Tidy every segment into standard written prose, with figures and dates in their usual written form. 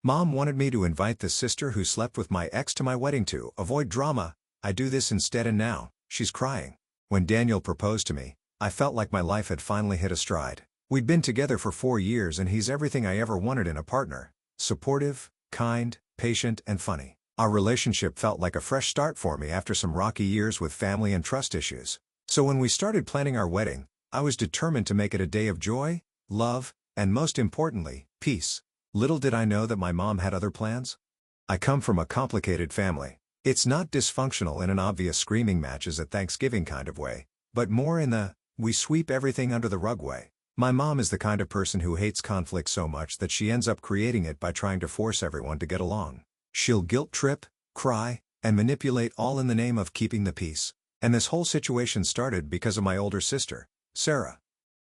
Mom wanted me to invite the sister who slept with my ex to my wedding to avoid drama. I do this instead and now, she's crying. When Daniel proposed to me, I felt like my life had finally hit a stride. We'd been together for 4 years and he's everything I ever wanted in a partner. Supportive, kind, patient, and funny. Our relationship felt like a fresh start for me after some rocky years with family and trust issues. So when we started planning our wedding, I was determined to make it a day of joy, love, and most importantly, peace. Little did I know that my mom had other plans. I come from a complicated family. It's not dysfunctional in an obvious screaming matches at Thanksgiving kind of way, but more in the, we sweep everything under the rug way. My mom is the kind of person who hates conflict so much that she ends up creating it by trying to force everyone to get along. She'll guilt trip, cry, and manipulate all in the name of keeping the peace. And this whole situation started because of my older sister, Sarah.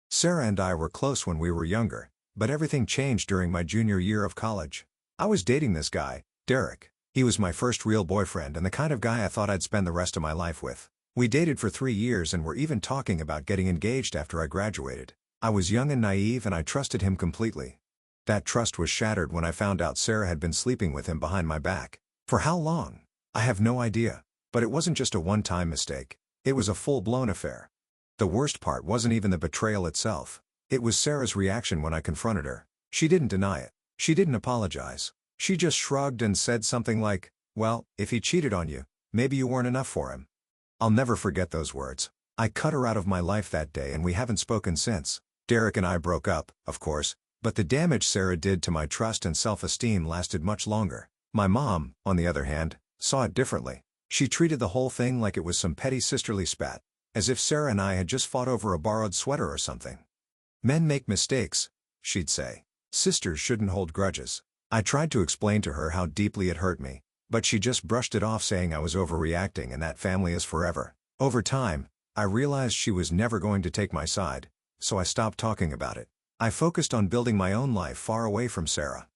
Sarah and I were close when we were younger, but everything changed during my junior year of college. I was dating this guy, Derek. He was my first real boyfriend and the kind of guy I thought I'd spend the rest of my life with. We dated for 3 years and were even talking about getting engaged after I graduated. I was young and naive and I trusted him completely. That trust was shattered when I found out Sarah had been sleeping with him behind my back. For how long? I have no idea. But it wasn't just a one-time mistake. It was a full-blown affair. The worst part wasn't even the betrayal itself. It was Sarah's reaction when I confronted her. She didn't deny it. She didn't apologize. She just shrugged and said something like, "Well, if he cheated on you, maybe you weren't enough for him." I'll never forget those words. I cut her out of my life that day and we haven't spoken since. Derek and I broke up, of course, but the damage Sarah did to my trust and self-esteem lasted much longer. My mom, on the other hand, saw it differently. She treated the whole thing like it was some petty sisterly spat, as if Sarah and I had just fought over a borrowed sweater or something. "Men make mistakes," she'd say. "Sisters shouldn't hold grudges." I tried to explain to her how deeply it hurt me, but she just brushed it off saying I was overreacting and that family is forever. Over time, I realized she was never going to take my side, so I stopped talking about it. I focused on building my own life far away from Sarah.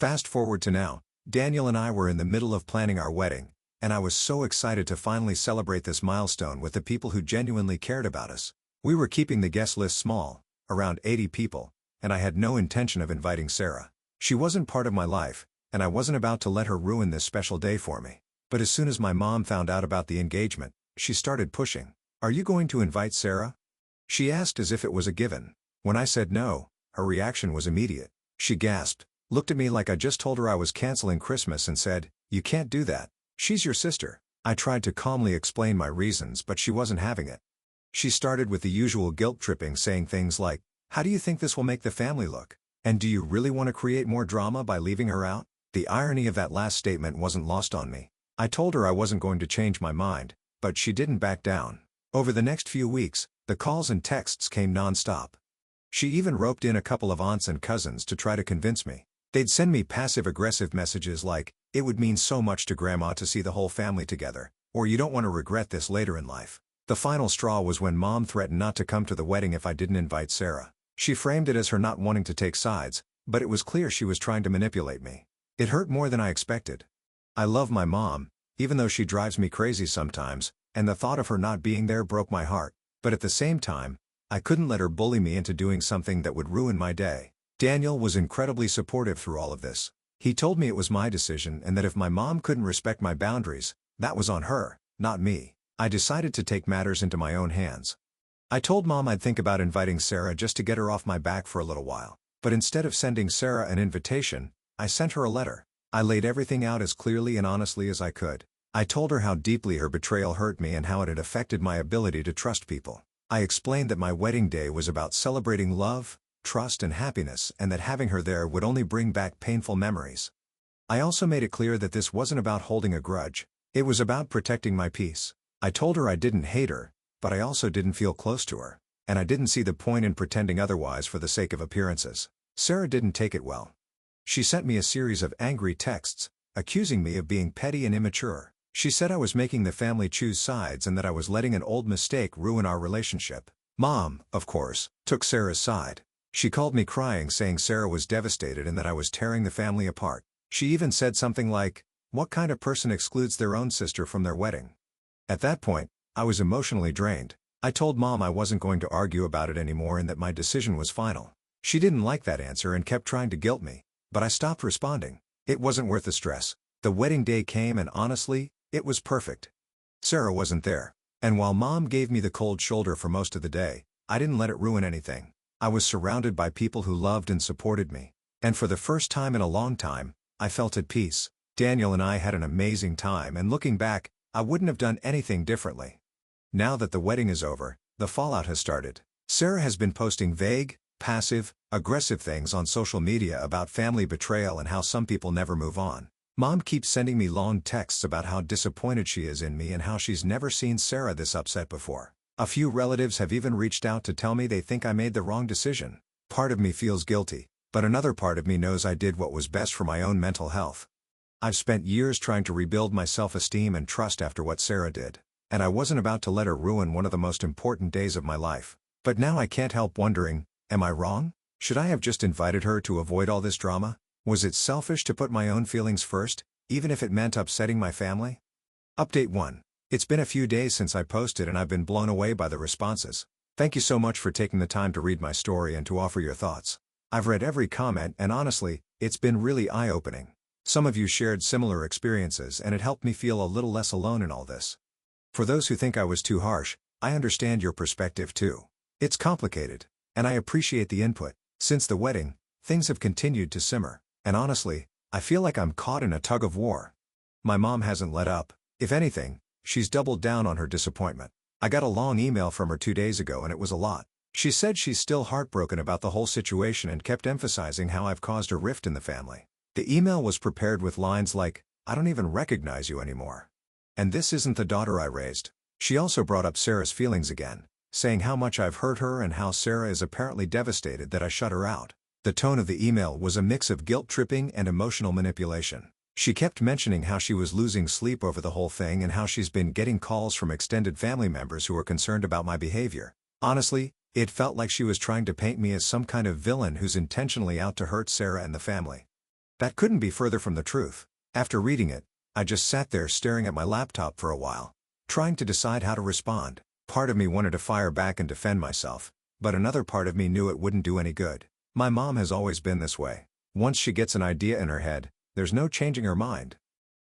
Fast forward to now, Daniel and I were in the middle of planning our wedding, and I was so excited to finally celebrate this milestone with the people who genuinely cared about us. We were keeping the guest list small, around 80 people, and I had no intention of inviting Sarah. She wasn't part of my life, and I wasn't about to let her ruin this special day for me. But as soon as my mom found out about the engagement, she started pushing. "Are you going to invite Sarah?" She asked as if it was a given. When I said no, her reaction was immediate. She gasped, looked at me like I just told her I was canceling Christmas and said, "You can't do that. She's your sister." I tried to calmly explain my reasons but she wasn't having it. She started with the usual guilt tripping, saying things like, "How do you think this will make the family look? And do you really want to create more drama by leaving her out?" The irony of that last statement wasn't lost on me. I told her I wasn't going to change my mind, but she didn't back down. Over the next few weeks, the calls and texts came non-stop. She even roped in a couple of aunts and cousins to try to convince me. They'd send me passive-aggressive messages like, "It would mean so much to Grandma to see the whole family together," or "You don't want to regret this later in life." The final straw was when Mom threatened not to come to the wedding if I didn't invite Sarah. She framed it as her not wanting to take sides, but it was clear she was trying to manipulate me. It hurt more than I expected. I love my mom, even though she drives me crazy sometimes, and the thought of her not being there broke my heart. But at the same time, I couldn't let her bully me into doing something that would ruin my day. Daniel was incredibly supportive through all of this. He told me it was my decision and that if my mom couldn't respect my boundaries, that was on her, not me. I decided to take matters into my own hands. I told Mom I'd think about inviting Sarah just to get her off my back for a little while. But instead of sending Sarah an invitation, I sent her a letter. I laid everything out as clearly and honestly as I could. I told her how deeply her betrayal hurt me and how it had affected my ability to trust people. I explained that my wedding day was about celebrating love, trust and happiness, and that having her there would only bring back painful memories. I also made it clear that this wasn't about holding a grudge. It was about protecting my peace. I told her I didn't hate her, but I also didn't feel close to her, and I didn't see the point in pretending otherwise for the sake of appearances. Sarah didn't take it well. She sent me a series of angry texts, accusing me of being petty and immature. She said I was making the family choose sides and that I was letting an old mistake ruin our relationship. Mom, of course, took Sarah's side. She called me crying, saying Sarah was devastated and that I was tearing the family apart. She even said something like, "What kind of person excludes their own sister from their wedding?" At that point, I was emotionally drained. I told Mom I wasn't going to argue about it anymore and that my decision was final. She didn't like that answer and kept trying to guilt me, but I stopped responding. It wasn't worth the stress. The wedding day came and honestly, it was perfect. Sarah wasn't there. And while Mom gave me the cold shoulder for most of the day, I didn't let it ruin anything. I was surrounded by people who loved and supported me. And for the first time in a long time, I felt at peace. Daniel and I had an amazing time, and looking back, I wouldn't have done anything differently. Now that the wedding is over, the fallout has started. Sarah has been posting vague, passive, aggressive things on social media about family betrayal and how some people never move on. Mom keeps sending me long texts about how disappointed she is in me and how she's never seen Sarah this upset before. A few relatives have even reached out to tell me they think I made the wrong decision. Part of me feels guilty, but another part of me knows I did what was best for my own mental health. I've spent years trying to rebuild my self-esteem and trust after what Sarah did, and I wasn't about to let her ruin one of the most important days of my life. But now I can't help wondering, am I wrong? Should I have just invited her to avoid all this drama? Was it selfish to put my own feelings first, even if it meant upsetting my family? Update 1. It's been a few days since I posted and I've been blown away by the responses. Thank you so much for taking the time to read my story and to offer your thoughts. I've read every comment and honestly, it's been really eye-opening. Some of you shared similar experiences and it helped me feel a little less alone in all this. For those who think I was too harsh, I understand your perspective too. It's complicated, and I appreciate the input. Since the wedding, things have continued to simmer, and honestly, I feel like I'm caught in a tug-of-war. My mom hasn't let up. If anything, she's doubled down on her disappointment. I got a long email from her 2 days ago and it was a lot. She said she's still heartbroken about the whole situation and kept emphasizing how I've caused a rift in the family. The email was prepared with lines like, "I don't even recognize you anymore. And this isn't the daughter I raised." She also brought up Sarah's feelings again, saying how much I've hurt her and how Sarah is apparently devastated that I shut her out. The tone of the email was a mix of guilt-tripping and emotional manipulation. She kept mentioning how she was losing sleep over the whole thing and how she's been getting calls from extended family members who are concerned about my behavior. Honestly, it felt like she was trying to paint me as some kind of villain who's intentionally out to hurt Sarah and the family. That couldn't be further from the truth. After reading it, I just sat there staring at my laptop for a while, trying to decide how to respond. Part of me wanted to fire back and defend myself, but another part of me knew it wouldn't do any good. My mom has always been this way. Once she gets an idea in her head, there's no changing her mind.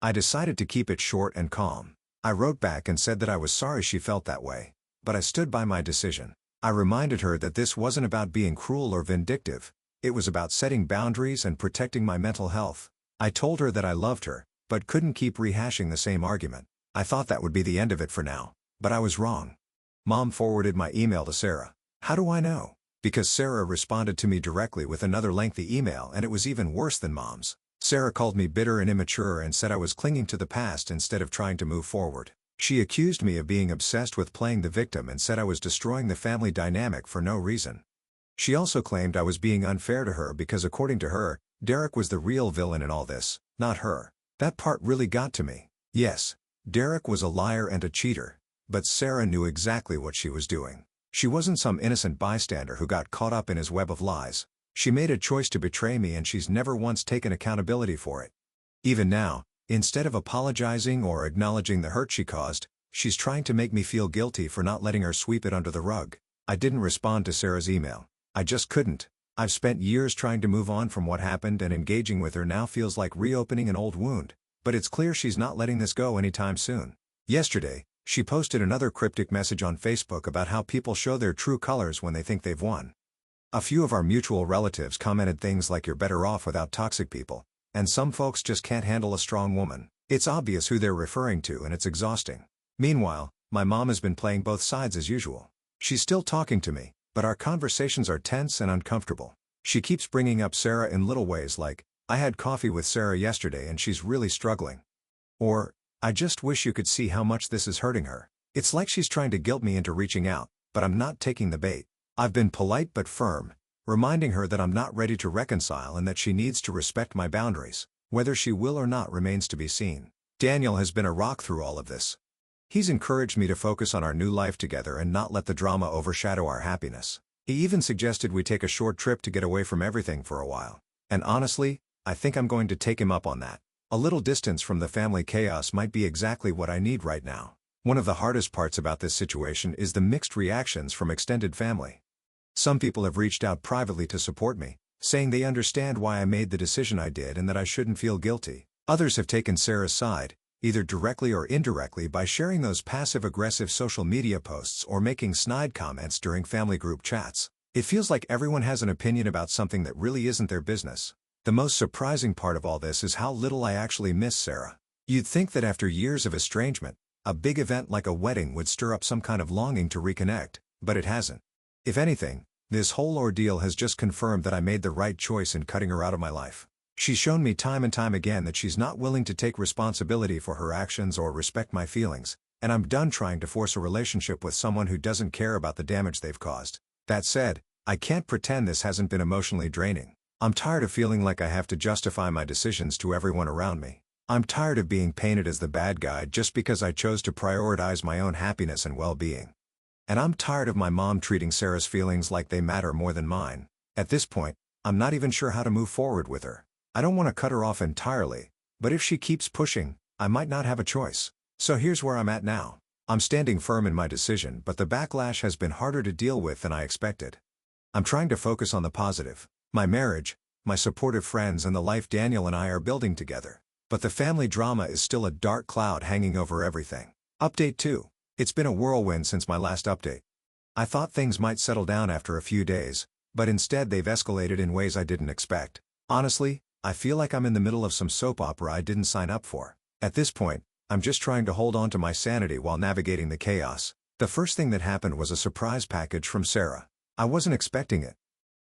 I decided to keep it short and calm. I wrote back and said that I was sorry she felt that way, but I stood by my decision. I reminded her that this wasn't about being cruel or vindictive. It was about setting boundaries and protecting my mental health. I told her that I loved her, but couldn't keep rehashing the same argument. I thought that would be the end of it for now, but I was wrong. Mom forwarded my email to Sarah. How do I know? Because Sarah responded to me directly with another lengthy email and it was even worse than Mom's. Sarah called me bitter and immature and said I was clinging to the past instead of trying to move forward. She accused me of being obsessed with playing the victim and said I was destroying the family dynamic for no reason. She also claimed I was being unfair to her because according to her, Derek was the real villain in all this, not her. That part really got to me. Yes, Derek was a liar and a cheater, but Sarah knew exactly what she was doing. She wasn't some innocent bystander who got caught up in his web of lies. She made a choice to betray me and she's never once taken accountability for it. Even now, instead of apologizing or acknowledging the hurt she caused, she's trying to make me feel guilty for not letting her sweep it under the rug. I didn't respond to Sarah's email. I just couldn't. I've spent years trying to move on from what happened and engaging with her now feels like reopening an old wound, but it's clear she's not letting this go anytime soon. Yesterday, she posted another cryptic message on Facebook about how people show their true colors when they think they've won. A few of our mutual relatives commented things like "you're better off without toxic people," and some folks just can't handle a strong woman. It's obvious who they're referring to and it's exhausting. Meanwhile, my mom has been playing both sides as usual. She's still talking to me, but our conversations are tense and uncomfortable. She keeps bringing up Sarah in little ways like, "I had coffee with Sarah yesterday and she's really struggling." Or, "I just wish you could see how much this is hurting her." It's like she's trying to guilt me into reaching out, but I'm not taking the bait. I've been polite but firm, reminding her that I'm not ready to reconcile and that she needs to respect my boundaries. Whether she will or not remains to be seen. Daniel has been a rock through all of this. He's encouraged me to focus on our new life together and not let the drama overshadow our happiness. He even suggested we take a short trip to get away from everything for a while. And honestly, I think I'm going to take him up on that. A little distance from the family chaos might be exactly what I need right now. One of the hardest parts about this situation is the mixed reactions from extended family. Some people have reached out privately to support me, saying they understand why I made the decision I did and that I shouldn't feel guilty. Others have taken Sarah's side, either directly or indirectly by sharing those passive-aggressive social media posts or making snide comments during family group chats. It feels like everyone has an opinion about something that really isn't their business. The most surprising part of all this is how little I actually miss Sarah. You'd think that after years of estrangement, a big event like a wedding would stir up some kind of longing to reconnect, but it hasn't. If anything, this whole ordeal has just confirmed that I made the right choice in cutting her out of my life. She's shown me time and time again that she's not willing to take responsibility for her actions or respect my feelings, and I'm done trying to force a relationship with someone who doesn't care about the damage they've caused. That said, I can't pretend this hasn't been emotionally draining. I'm tired of feeling like I have to justify my decisions to everyone around me. I'm tired of being painted as the bad guy just because I chose to prioritize my own happiness and well-being. And I'm tired of my mom treating Sarah's feelings like they matter more than mine. At this point, I'm not even sure how to move forward with her. I don't want to cut her off entirely, but if she keeps pushing, I might not have a choice. So here's where I'm at now. I'm standing firm in my decision, but the backlash has been harder to deal with than I expected. I'm trying to focus on the positive: my marriage, my supportive friends, and the life Daniel and I are building together. But the family drama is still a dark cloud hanging over everything. Update 2. It's been a whirlwind since my last update. I thought things might settle down after a few days, but instead they've escalated in ways I didn't expect. Honestly, I feel like I'm in the middle of some soap opera I didn't sign up for. At this point, I'm just trying to hold on to my sanity while navigating the chaos. The first thing that happened was a surprise package from Sarah. I wasn't expecting it.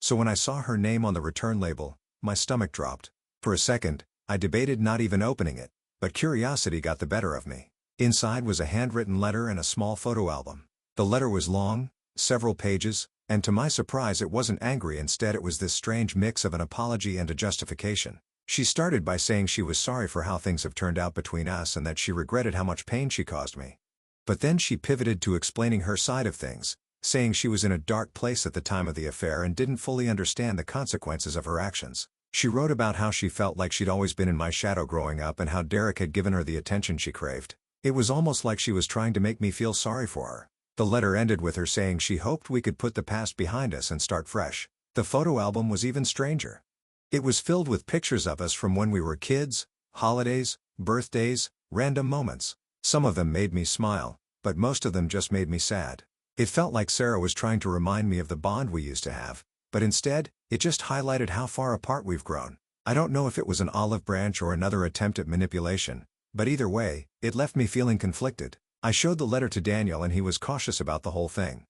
So when I saw her name on the return label, my stomach dropped. For a second, I debated not even opening it, but curiosity got the better of me. Inside was a handwritten letter and a small photo album. The letter was long, several pages, and to my surprise it wasn't angry. Instead, it was this strange mix of an apology and a justification. She started by saying she was sorry for how things have turned out between us and that she regretted how much pain she caused me. But then she pivoted to explaining her side of things, saying she was in a dark place at the time of the affair and didn't fully understand the consequences of her actions. She wrote about how she felt like she'd always been in my shadow growing up and how Derek had given her the attention she craved. It was almost like she was trying to make me feel sorry for her. The letter ended with her saying she hoped we could put the past behind us and start fresh. The photo album was even stranger. It was filled with pictures of us from when we were kids, holidays, birthdays, random moments. Some of them made me smile, but most of them just made me sad. It felt like Sarah was trying to remind me of the bond we used to have, but instead, it just highlighted how far apart we've grown. I don't know if it was an olive branch or another attempt at manipulation, but either way, it left me feeling conflicted. I showed the letter to Daniel and he was cautious about the whole thing.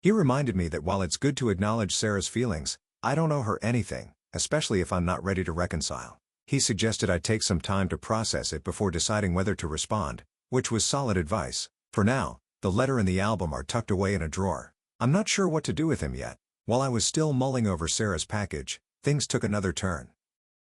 He reminded me that while it's good to acknowledge Sarah's feelings, I don't owe her anything, especially if I'm not ready to reconcile. He suggested I take some time to process it before deciding whether to respond, which was solid advice. For now, the letter and the album are tucked away in a drawer. I'm not sure what to do with him yet. While I was still mulling over Sarah's package, things took another turn.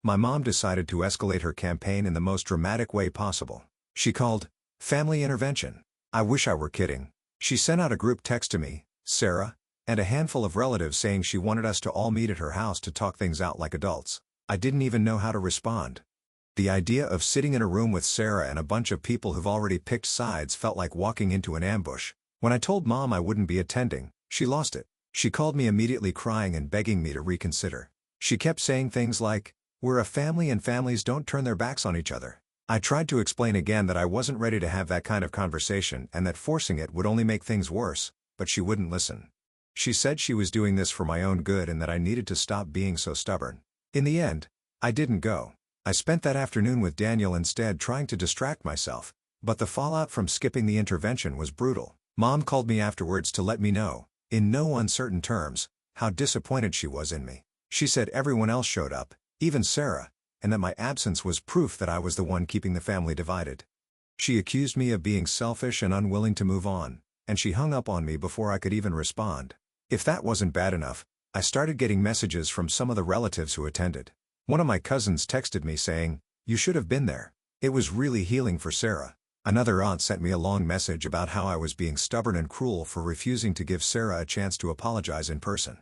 My mom decided to escalate her campaign in the most dramatic way possible. She called family intervention. I wish I were kidding. She sent out a group text to me, Sarah, and a handful of relatives saying she wanted us to all meet at her house to talk things out like adults. I didn't even know how to respond. The idea of sitting in a room with Sarah and a bunch of people who've already picked sides felt like walking into an ambush. When I told Mom I wouldn't be attending, she lost it. She called me immediately crying and begging me to reconsider. She kept saying things like, "We're a family and families don't turn their backs on each other." I tried to explain again that I wasn't ready to have that kind of conversation and that forcing it would only make things worse, but she wouldn't listen. She said she was doing this for my own good and that I needed to stop being so stubborn. In the end, I didn't go. I spent that afternoon with Daniel instead, trying to distract myself, but the fallout from skipping the intervention was brutal. Mom called me afterwards to let me know, in no uncertain terms, how disappointed she was in me. She said everyone else showed up, even Sarah, and that my absence was proof that I was the one keeping the family divided. She accused me of being selfish and unwilling to move on, and she hung up on me before I could even respond. If that wasn't bad enough, I started getting messages from some of the relatives who attended. One of my cousins texted me saying, "You should have been there. It was really healing for Sarah." Another aunt sent me a long message about how I was being stubborn and cruel for refusing to give Sarah a chance to apologize in person.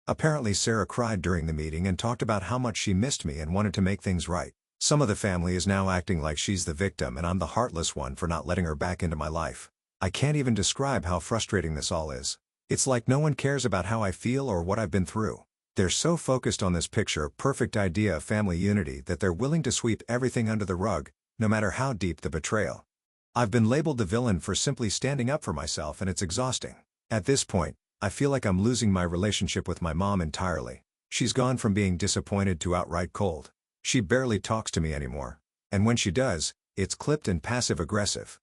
Apparently Sarah cried during the meeting and talked about how much she missed me and wanted to make things right. Some of the family is now acting like she's the victim and I'm the heartless one for not letting her back into my life. I can't even describe how frustrating this all is. It's like no one cares about how I feel or what I've been through. They're so focused on this picture-perfect idea of family unity that they're willing to sweep everything under the rug, no matter how deep the betrayal. I've been labeled the villain for simply standing up for myself, and it's exhausting. At this point, I feel like I'm losing my relationship with my mom entirely. She's gone from being disappointed to outright cold. She barely talks to me anymore. And when she does, it's clipped and passive-aggressive.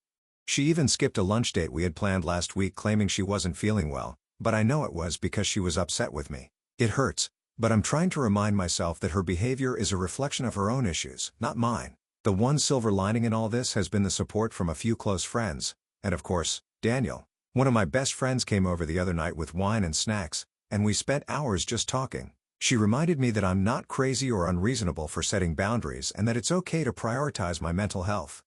She even skipped a lunch date we had planned last week, claiming she wasn't feeling well, but I know it was because she was upset with me. It hurts, but I'm trying to remind myself that her behavior is a reflection of her own issues, not mine. The one silver lining in all this has been the support from a few close friends, and of course, Daniel. One of my best friends came over the other night with wine and snacks, and we spent hours just talking. She reminded me that I'm not crazy or unreasonable for setting boundaries and that it's okay to prioritize my mental health.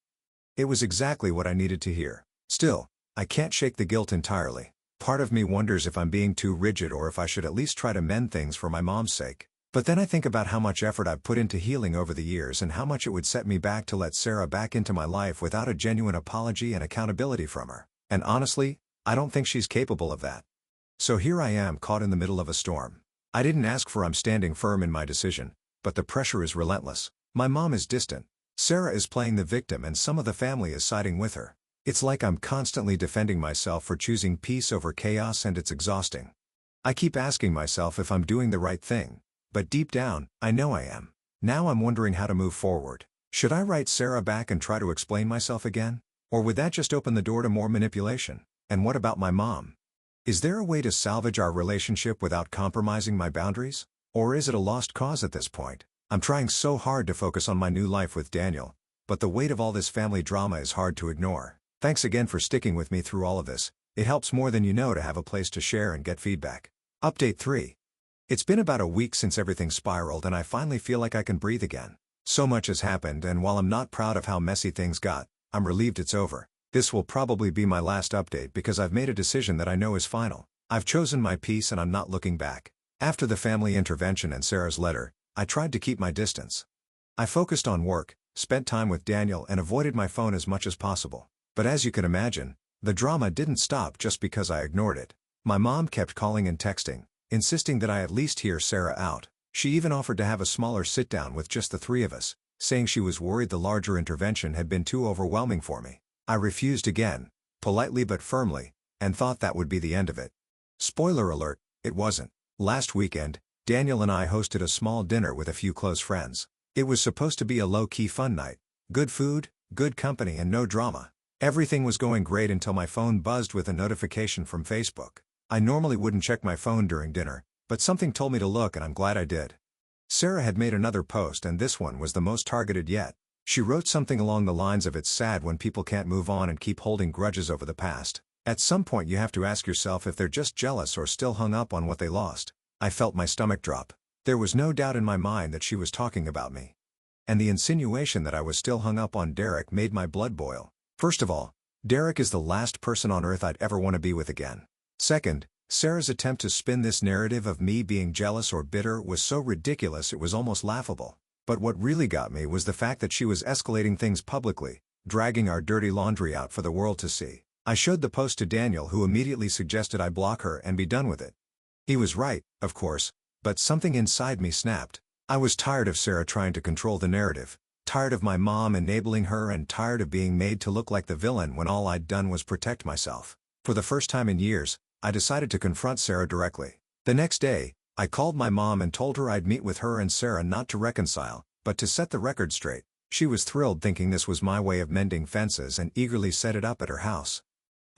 It was exactly what I needed to hear. Still, I can't shake the guilt entirely. Part of me wonders if I'm being too rigid or if I should at least try to mend things for my mom's sake. But then I think about how much effort I've put into healing over the years and how much it would set me back to let Sarah back into my life without a genuine apology and accountability from her. And honestly, I don't think she's capable of that. So here I am, caught in the middle of a storm. I didn't ask for. I'm standing firm in my decision, but the pressure is relentless. My mom is distant. Sarah is playing the victim and some of the family is siding with her. It's like I'm constantly defending myself for choosing peace over chaos, and it's exhausting. I keep asking myself if I'm doing the right thing, but deep down, I know I am. Now I'm wondering how to move forward. Should I write Sarah back and try to explain myself again? Or would that just open the door to more manipulation? And what about my mom? Is there a way to salvage our relationship without compromising my boundaries? Or is it a lost cause at this point? I'm trying so hard to focus on my new life with Daniel, but the weight of all this family drama is hard to ignore. Thanks again for sticking with me through all of this. It helps more than you know to have a place to share and get feedback. Update 3. It's been about a week since everything spiraled and I finally feel like I can breathe again. So much has happened, and while I'm not proud of how messy things got, I'm relieved it's over. This will probably be my last update because I've made a decision that I know is final. I've chosen my peace and I'm not looking back. After the family intervention and Sarah's letter, I tried to keep my distance. I focused on work, spent time with Daniel, and avoided my phone as much as possible. But as you can imagine, the drama didn't stop just because I ignored it. My mom kept calling and texting, insisting that I at least hear Sarah out. She even offered to have a smaller sit-down with just the three of us, saying she was worried the larger intervention had been too overwhelming for me. I refused again, politely but firmly, and thought that would be the end of it. Spoiler alert, it wasn't. Last weekend, Daniel and I hosted a small dinner with a few close friends. It was supposed to be a low-key fun night. Good food, good company, and no drama. Everything was going great until my phone buzzed with a notification from Facebook. I normally wouldn't check my phone during dinner, but something told me to look, and I'm glad I did. Sarah had made another post, and this one was the most targeted yet. She wrote something along the lines of, "It's sad when people can't move on and keep holding grudges over the past. At some point you have to ask yourself if they're just jealous or still hung up on what they lost." I felt my stomach drop. There was no doubt in my mind that she was talking about me. And the insinuation that I was still hung up on Derek made my blood boil. First of all, Derek is the last person on earth I'd ever want to be with again. Second, Sarah's attempt to spin this narrative of me being jealous or bitter was so ridiculous it was almost laughable. But what really got me was the fact that she was escalating things publicly, dragging our dirty laundry out for the world to see. I showed the post to Daniel, who immediately suggested I block her and be done with it. He was right, of course, but something inside me snapped. I was tired of Sarah trying to control the narrative, tired of my mom enabling her, and tired of being made to look like the villain when all I'd done was protect myself. For the first time in years, I decided to confront Sarah directly. The next day, I called my mom and told her I'd meet with her and Sarah not to reconcile, but to set the record straight. She was thrilled, thinking this was my way of mending fences, and eagerly set it up at her house.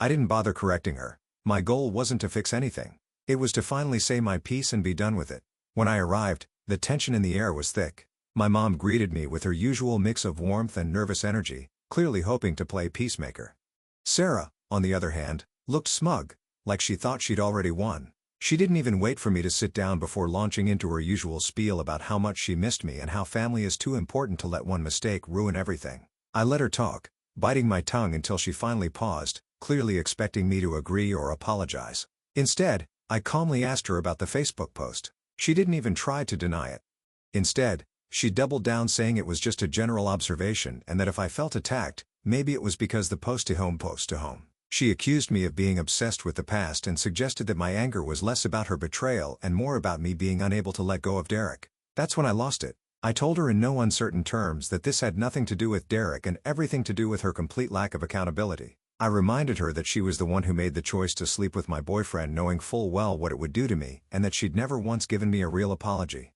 I didn't bother correcting her. My goal wasn't to fix anything. It was to finally say my piece and be done with it. When I arrived, the tension in the air was thick. My mom greeted me with her usual mix of warmth and nervous energy, clearly hoping to play peacemaker. Sarah, on the other hand, looked smug, like she thought she'd already won. She didn't even wait for me to sit down before launching into her usual spiel about how much she missed me and how family is too important to let one mistake ruin everything. I let her talk, biting my tongue until she finally paused, clearly expecting me to agree or apologize. Instead, I calmly asked her about the Facebook post. She didn't even try to deny it. Instead, she doubled down, saying it was just a general observation and that if I felt attacked, maybe it was because the post to home. She accused me of being obsessed with the past and suggested that my anger was less about her betrayal and more about me being unable to let go of Derek. That's when I lost it. I told her in no uncertain terms that this had nothing to do with Derek and everything to do with her complete lack of accountability. I reminded her that she was the one who made the choice to sleep with my boyfriend knowing full well what it would do to me and that she'd never once given me a real apology.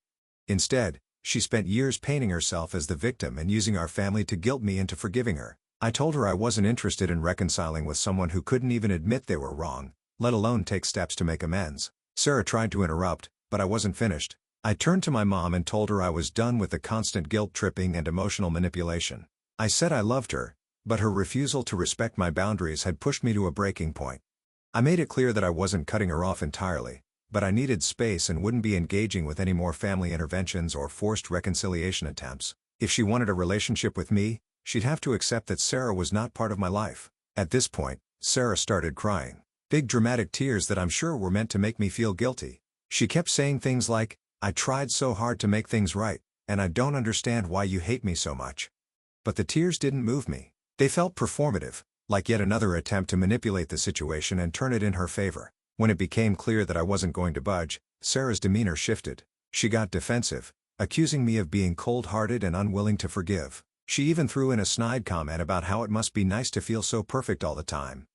Instead, she spent years painting herself as the victim and using our family to guilt me into forgiving her. I told her I wasn't interested in reconciling with someone who couldn't even admit they were wrong, let alone take steps to make amends. Sarah tried to interrupt, but I wasn't finished. I turned to my mom and told her I was done with the constant guilt-tripping and emotional manipulation. I said I loved her, but her refusal to respect my boundaries had pushed me to a breaking point. I made it clear that I wasn't cutting her off entirely, but I needed space and wouldn't be engaging with any more family interventions or forced reconciliation attempts. If she wanted a relationship with me, she'd have to accept that Sarah was not part of my life. At this point, Sarah started crying. Big dramatic tears that I'm sure were meant to make me feel guilty. She kept saying things like, "I tried so hard to make things right, and I don't understand why you hate me so much." But the tears didn't move me. They felt performative, like yet another attempt to manipulate the situation and turn it in her favor. When it became clear that I wasn't going to budge, Sarah's demeanor shifted. She got defensive, accusing me of being cold-hearted and unwilling to forgive. She even threw in a snide comment about how it must be nice to feel so perfect all the time.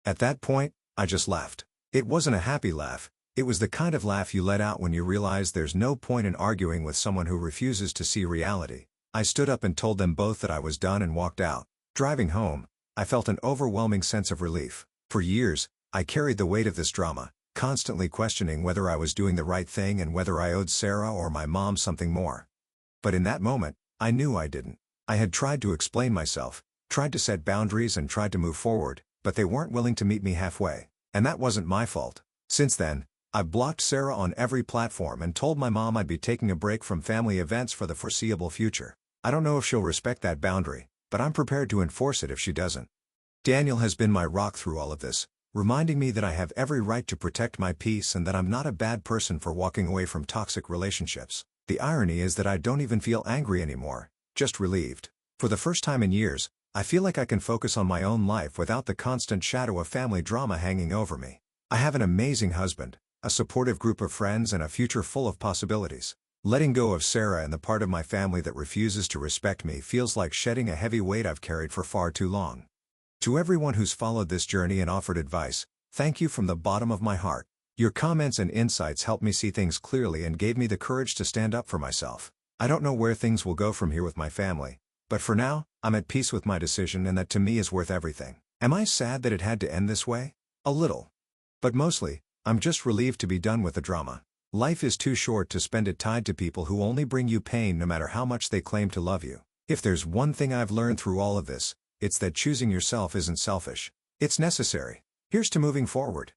At that point, I just laughed. It wasn't a happy laugh. It was the kind of laugh you let out when you realize there's no point in arguing with someone who refuses to see reality. I stood up and told them both that I was done and walked out. Driving home, I felt an overwhelming sense of relief. For years, I carried the weight of this drama, constantly questioning whether I was doing the right thing and whether I owed Sarah or my mom something more. But in that moment, I knew I didn't. I had tried to explain myself, tried to set boundaries and tried to move forward, but they weren't willing to meet me halfway. And that wasn't my fault. Since then, I've blocked Sarah on every platform and told my mom I'd be taking a break from family events for the foreseeable future. I don't know if she'll respect that boundary, but I'm prepared to enforce it if she doesn't. Daniel has been my rock through all of this, reminding me that I have every right to protect my peace and that I'm not a bad person for walking away from toxic relationships. The irony is that I don't even feel angry anymore, just relieved. For the first time in years, I feel like I can focus on my own life without the constant shadow of family drama hanging over me. I have an amazing husband, a supportive group of friends and a future full of possibilities. Letting go of Sarah and the part of my family that refuses to respect me feels like shedding a heavy weight I've carried for far too long. To everyone who's followed this journey and offered advice, thank you from the bottom of my heart. Your comments and insights helped me see things clearly and gave me the courage to stand up for myself. I don't know where things will go from here with my family, but for now, I'm at peace with my decision and that to me is worth everything. Am I sad that it had to end this way? A little. But mostly, I'm just relieved to be done with the drama. Life is too short to spend it tied to people who only bring you pain no matter how much they claim to love you. If there's one thing I've learned through all of this, it's that choosing yourself isn't selfish. It's necessary. Here's to moving forward.